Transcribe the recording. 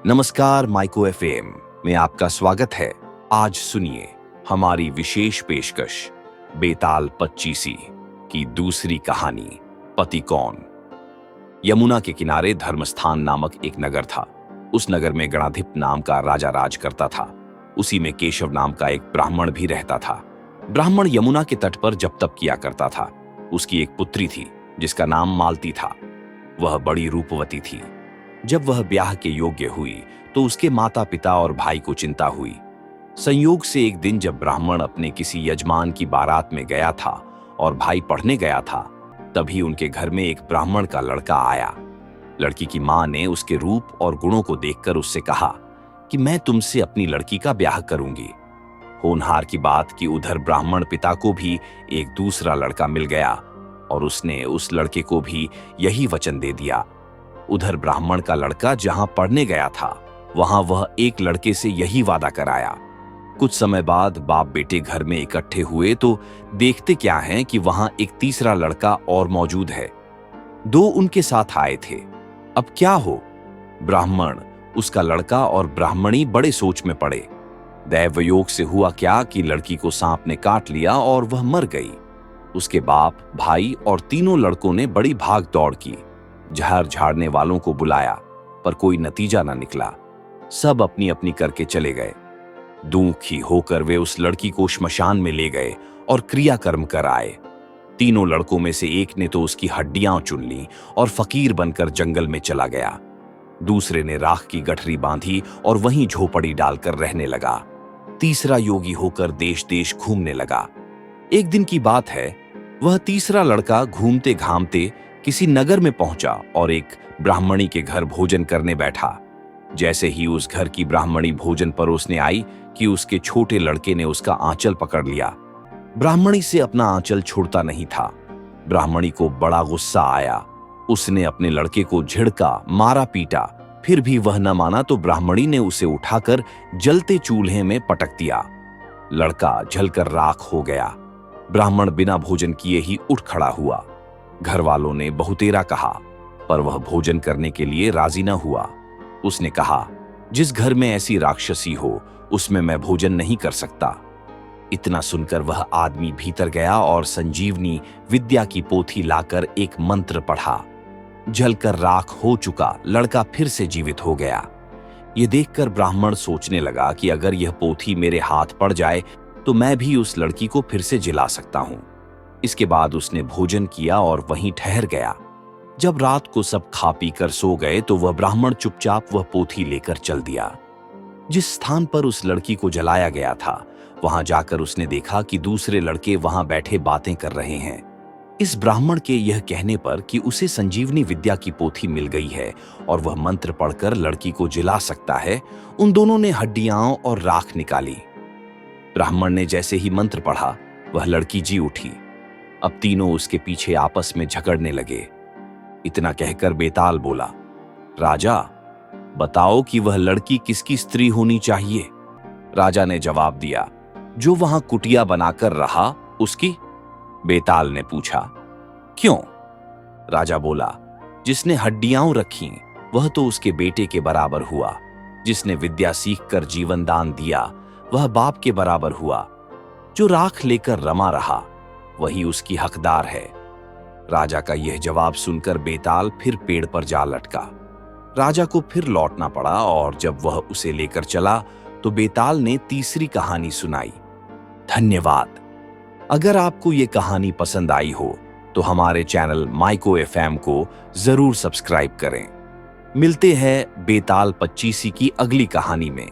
नमस्कार, micro FM में आपका स्वागत है। आज सुनिए हमारी विशेष पेशकश बेताल पच्चीसी की दूसरी कहानी, पति कौन। यमुना के किनारे धर्मस्थान नामक एक नगर था। उस नगर में गणाधिप नाम का राजा राज करता था। उसी में केशव नाम का एक ब्राह्मण भी रहता था। ब्राह्मण यमुना के तट पर जप तप किया करता था। उसकी एक पुत्री थी जिसका नाम मालती था। वह बड़ी रूपवती थी। जब वह ब्याह के योग्य हुई तो उसके माता पिता और भाई को चिंता हुई। संयोग से एक दिन जब ब्राह्मण अपने किसी यजमान की बारात में गया था और भाई पढ़ने गया था, तभी उनके घर में एक ब्राह्मण का लड़का आया। लड़की की मां ने उसके रूप और गुणों को देखकर उससे कहा कि मैं तुमसे अपनी लड़की का ब्याह करूंगी। होनहार की बात कि उधर ब्राह्मण पिता को भी एक दूसरा लड़का मिल गया और उसने उस लड़के को भी यही वचन दे दिया। उधर ब्राह्मण का लड़का जहां पढ़ने गया था, वहां वह एक लड़के से यही वादा कराया। कुछ समय बाद बाप बेटे घर में इकट्ठे हुए तो देखते क्या हैं कि वहां एक तीसरा लड़का और मौजूद है। दो उनके साथ आए थे। अब क्या हो? ब्राह्मण, उसका लड़का और ब्राह्मणी बड़े सोच में पड़े। दैवयोग से हुआ क्या कि लड़की को सांप ने काट लिया और वह मर गई। उसके बाप, भाई और तीनों लड़कों ने बड़ी भाग दौड़ की। जहर झाड़ने वालों को बुलाया, पर कोई नतीजा न निकला। सब अपनी अपनी करके चले गए। दुखी होकर वे उस लड़की को श्मशान में ले गए और क्रियाकर्म कर आए। तीनों लड़कों में से एक ने तो उसकी हड्डियां चुन ली और फकीर बनकर जंगल में चला गया। दूसरे ने राख की गठरी बांधी और वहीं झोपड़ी डालकर रहने लगा। तीसरा योगी होकर देश देश घूमने लगा। एक दिन की बात है, वह तीसरा लड़का घूमते घामते किसी नगर में पहुंचा और एक ब्राह्मणी के घर भोजन करने बैठा। जैसे ही उस घर की ब्राह्मणी भोजन परोसने आई कि उसके छोटे लड़के ने उसका आंचल पकड़ लिया। ब्राह्मणी से अपना आंचल छूटता नहीं था। ब्राह्मणी को बड़ा गुस्सा आया। उसने अपने लड़के को झिड़का, मारा, पीटा। फिर भी वह न माना तो ब्राह्मणी ने उसे उठाकर जलते चूल्हे में पटक दिया। लड़का जलकर राख हो गया। ब्राह्मण बिना भोजन किए ही उठ खड़ा हुआ। घर वालों ने बहुतेरा कहा, पर वह भोजन करने के लिए राजी न हुआ। उसने कहा, जिस घर में ऐसी राक्षसी हो उसमें मैं भोजन नहीं कर सकता। इतना सुनकर वह आदमी भीतर गया और संजीवनी विद्या की पोथी लाकर एक मंत्र पढ़ा। जलकर राख हो चुका लड़का फिर से जीवित हो गया। ये देखकर ब्राह्मण सोचने लगा कि अगर यह पोथी मेरे हाथ पड़ जाए तो मैं भी उस लड़की को फिर से जिला सकता हूं। इसके बाद उसने भोजन किया और वहीं ठहर गया। जब रात को सब खा पी कर सो गए तो वह ब्राह्मण चुपचाप वह पोथी लेकर चल दिया। जिस स्थान पर उस लड़की को जलाया गया था, वहां जाकर उसने देखा कि दूसरे लड़के वहां बैठे बातें कर रहे हैं। इस ब्राह्मण के यह कहने पर कि उसे संजीवनी विद्या की पोथी मिल गई है और वह मंत्र पढ़कर लड़की को जिला सकता है, उन दोनों ने हड्डियां और राख निकाली। ब्राह्मण ने जैसे ही मंत्र पढ़ा, वह लड़की जी उठी। अब तीनों उसके पीछे आपस में झगड़ने लगे। इतना कहकर बेताल बोला, राजा, बताओ कि वह लड़की किसकी स्त्री होनी चाहिए। राजा ने जवाब दिया, जो वहां कुटिया बनाकर रहा उसकी। बेताल ने पूछा, क्यों? राजा बोला, जिसने हड्डियां रखी वह तो उसके बेटे के बराबर हुआ। जिसने विद्या सीखकर जीवन दान दिया वह बाप के बराबर हुआ। जो राख लेकर रमा रहा वही उसकी हकदार है। राजा का यह जवाब सुनकर बेताल फिर पेड़ पर जा लटका। राजा को फिर लौटना पड़ा और जब वह उसे लेकर चला तो बेताल ने तीसरी कहानी सुनाई। धन्यवाद। अगर आपको यह कहानी पसंद आई हो तो हमारे चैनल माइको एफएम को जरूर सब्सक्राइब करें। मिलते हैं बेताल पच्चीसी की अगली कहानी में।